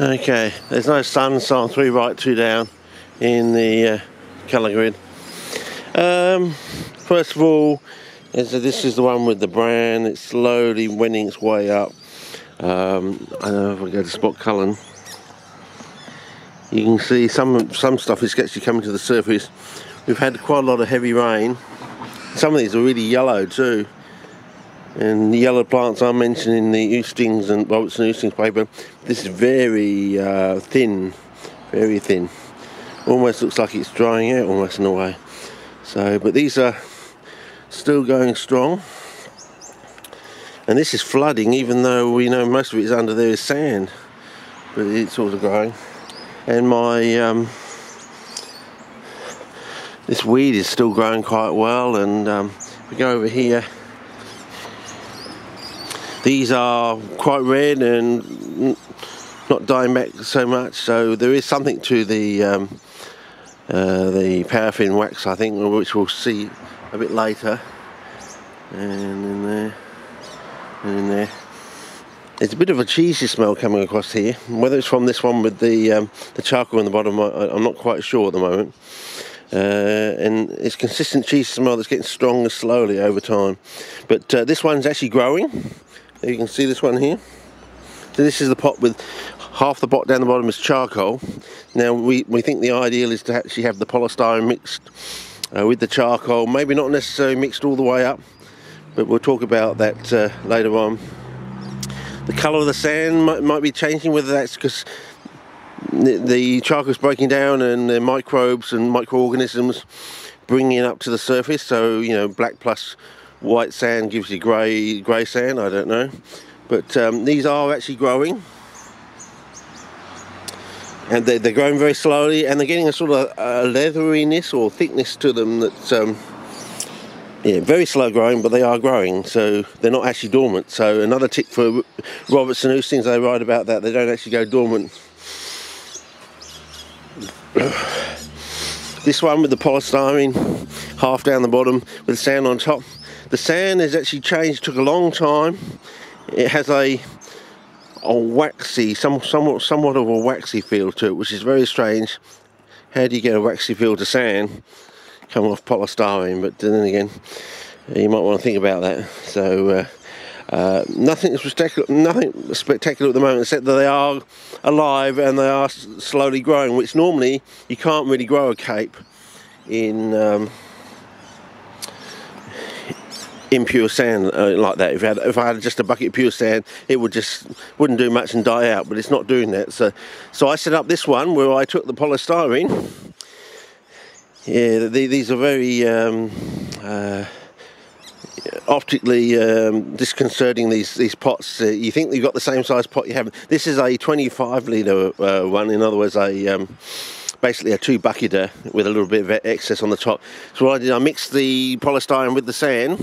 Okay, there's no sun, so I'm 3 right, 2 down in the colour grid. First of all, this is the one with the brand. It's slowly wending its way up. I don't know if I go to Spot Cullen. You can see some stuff is actually coming to the surface. We've had quite a lot of heavy rain. Some of these are really yellow too. And the yellow plants I mentioned in the Oostings and Robertson Oostings paper, this is very thin, very thin. Almost looks like it's drying out almost in a way. So, but these are still going strong. And this is flooding, even though we know most of it is under there is sand. But it's sort of growing. And my this weed is still growing quite well. And if we go over here, these are quite red and not dying back so much, so there is something to the paraffin wax, I think, which we'll see a bit later. And in there, and in there. There's a bit of a cheesy smell coming across here. Whether it's from this one with the charcoal in the bottom, I'm not quite sure at the moment. And it's consistent cheesy smell that's getting stronger slowly over time. But this one's actually growing. You can see this one here. So this is the pot with half the pot down the bottom is charcoal. Now we think the ideal is to actually have the polystyrene mixed with the charcoal, maybe not necessarily mixed all the way up, but we'll talk about that later on. The colour of the sand might be changing, whether that's because the charcoal is breaking down and the microbes and microorganisms bringing it up to the surface. So, you know, black plus white sand gives you grey sand, I don't know. But these are actually growing. And they're growing very slowly, and they're getting a sort of leatheriness or thickness to them that's yeah, very slow growing, but they are growing, so they're not actually dormant. So another tip for Robertson Oostings, they write about that, they don't actually go dormant. This one with the polystyrene, half down the bottom with sand on top. The sand has actually changed, took a long time. It has a waxy, somewhat of a waxy feel to it, which is very strange. How do you get a waxy feel to sand coming off polystyrene? But then again, you might want to think about that. So nothing spectacular at the moment, except that they are alive and they are slowly growing, which normally you can't really grow a cape in pure sand like that. If I had just a bucket of pure sand, it wouldn't do much and die out, but it's not doing that. So I set up this one where I took the polystyrene. Yeah, these are very optically disconcerting, these pots. You think you've got the same size pot you have. This is a 25 litre one, in other words basically a 2-bucketer with a little bit of excess on the top. So what I did, I mixed the polystyrene with the sand,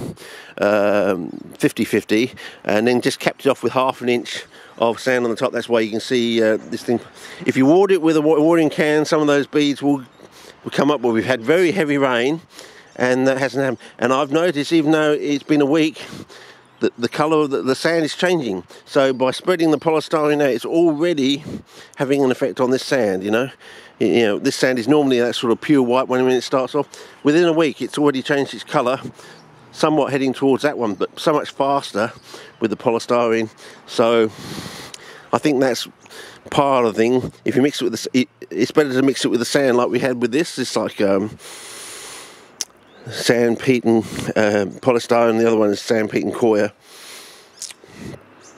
50-50, and then just capped it off with ½ an inch of sand on the top. That's why you can see this thing. If you water it with a watering can, some of those beads will come up. Well, we've had very heavy rain, and that hasn't happened. And I've noticed, even though it's been a week, that the colour of the sand is changing. So by spreading the polystyrene out, it's already having an effect on this sand, you know. You know, this sand is normally that sort of pure white when it starts off. Within a week, it's already changed its colour, somewhat heading towards that one, but so much faster with the polystyrene. So I think that's part of the thing. If you mix it with it's better to mix it with the sand like we had with this. It's like sand, peat and polystyrene. The other one is sand, peat and coir.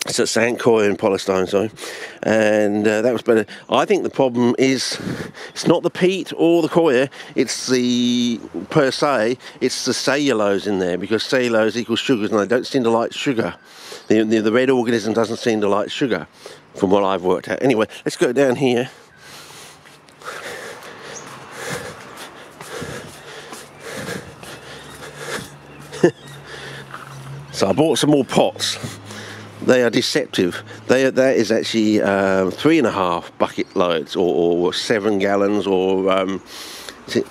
So sand, coir and polystyrene, sorry. And that was better. I think the problem is it's not the peat or the coir, it's the per se, it's the cellulose in there, because cellulose equals sugars and they don't seem to like sugar. The red organism doesn't seem to like sugar, from what I've worked out. Anyway, let's go down here. So I bought some more pots. They are deceptive. That is actually 3.5 bucket loads, or 7 gallons, or is it,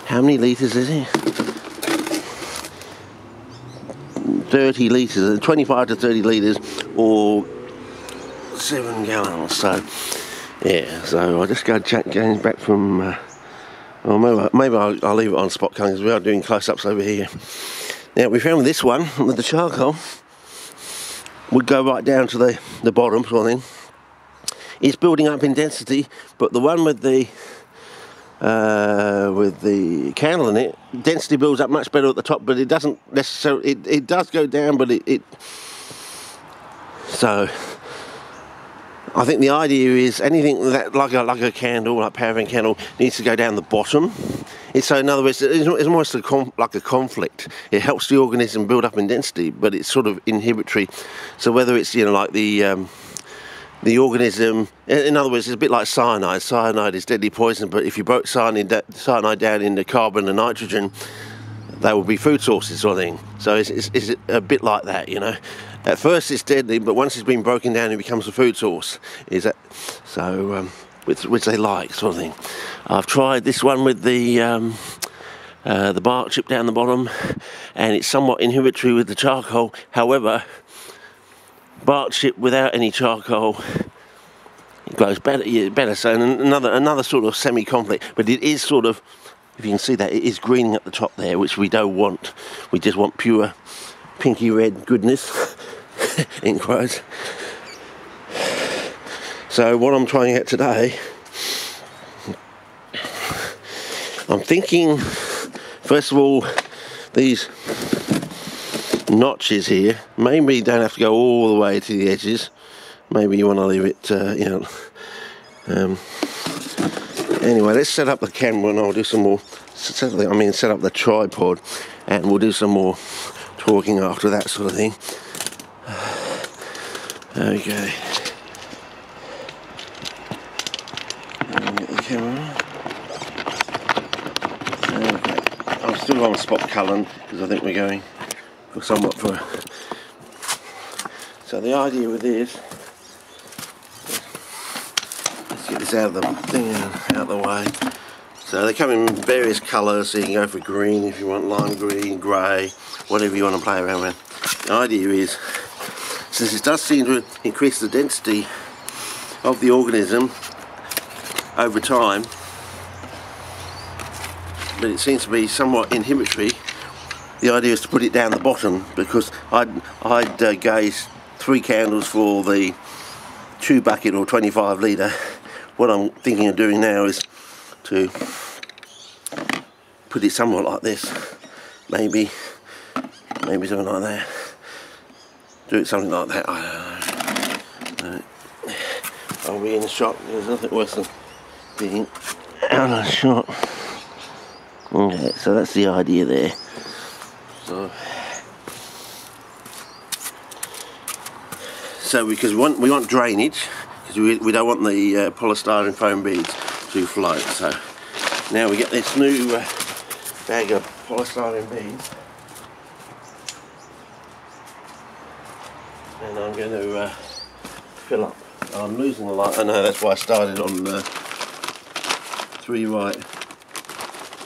how many litres is it? 30 litres, 25 to 30 litres, or 7 gallons. So yeah, so I'll just go check James back from well, maybe I'll leave it on spot colour because we are doing close-ups over here. Now we found this one with the charcoal would go right down to the bottom sort of thing. It's building up in density, but the one with the candle in it, density builds up much better at the top, but it doesn't necessarily, it does go down, but so I think the idea is anything that like a candle, like paraffin candle, needs to go down the bottom. So in other words, it's almost like a conflict. It helps the organism build up in density, but it's sort of inhibitory. So whether it's, you know, like the organism, in other words, it's a bit like cyanide. Cyanide is deadly poison, but if you broke cyanide down into carbon and nitrogen, they will be food sources sort of thing. So it's a bit like that, you know. At first it's deadly, but once it's been broken down, it becomes a food source. Which they like, sort of thing. I've tried this one with the bark chip down the bottom, and it's somewhat inhibitory with the charcoal. However, bark chip without any charcoal, it grows better. Yeah, better. So another sort of semi-conflict, but it is sort of, if you can see that, it is greening at the top there, which we don't want. We just want pure pinky red goodness, in quotes. So what I'm trying out today, I'm thinking, first of all, these notches here, maybe you don't have to go all the way to the edges. Maybe you want to leave it, you know. Anyway, let's set up the camera and I'll do some more, set up the tripod, and we'll do some more talking after that sort of thing. Okay. Get the camera. Okay. I'm still on spot culling because I think we're going for somewhat for. So the idea with this, let's get this out of the thing, out of the way. So they come in various colours, so you can go for green if you want, lime green, grey, whatever you want to play around with. The idea is, since it does seem to increase the density of the organism over time, but it seems to be somewhat inhibitory, the idea is to put it down the bottom, because I'd gaze 3 candles for the 2 bucket or 25 litre. What I'm thinking of doing now is to put it somewhat like this, maybe something like that. Do it something like that, I don't know. I'll be in the shop, there's nothing worse than being out of the shop. Okay, so that's the idea there. So because we want drainage, because we don't want the polystyrene foam beads to float. So now we get this new bag of polystyrene beads, and I'm going to fill up. I'm losing a lot. I know, that's why I started on 3 right,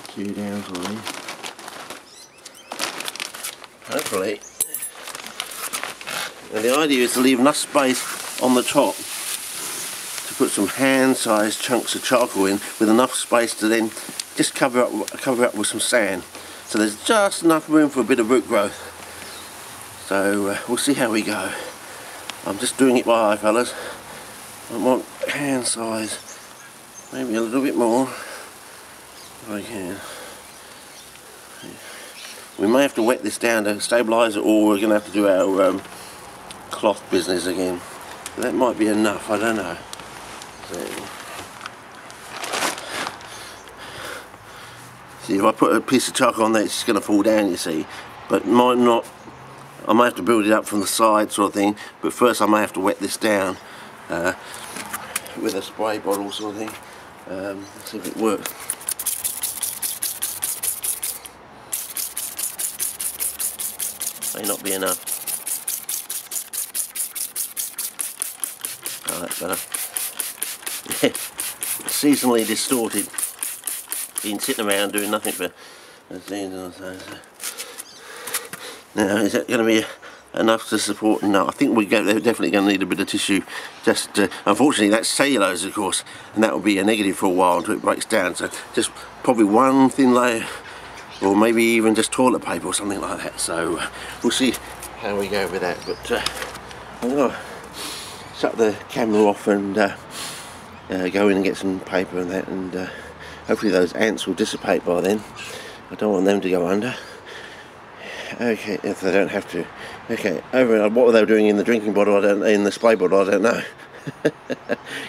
2 down for me. Hopefully. And the idea is to leave enough space on the top to put some hand-sized chunks of charcoal in, with enough space to then just cover up with some sand. So there's just enough room for a bit of root growth. So we'll see how we go. I'm just doing it by eye, fellas. I want hand size, maybe a little bit more if I can. We may have to wet this down to stabilise it, or we're going to have to do our cloth business again. That might be enough, I don't know. See, if I put a piece of charcoal on there, it's just going to fall down, you see. But might not. I may have to build it up from the side, sort of thing. But first, I may have to wet this down with a spray bottle, sort of thing. Let's see if it works. May not be enough. Oh, that's better. Yeah, seasonally distorted. Been sitting around doing nothing for. Now, is that going to be enough to support. No, I think they're definitely going to need a bit of tissue. Just unfortunately, that's cellulose, of course, and that will be a negative for a while until it breaks down. So just probably one thin layer, or maybe even just toilet paper or something like that. So we'll see how we go with that. But I'm going to shut the camera off and go in and get some paper and that, and hopefully those ants will dissipate by then. I don't want them to go under. Okay, if they don't have to. Okay, over. What were they doing in the drinking bottle? In the spray bottle, I don't know.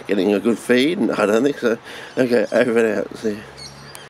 Getting a good feed? I don't think so. Okay, over and out. See.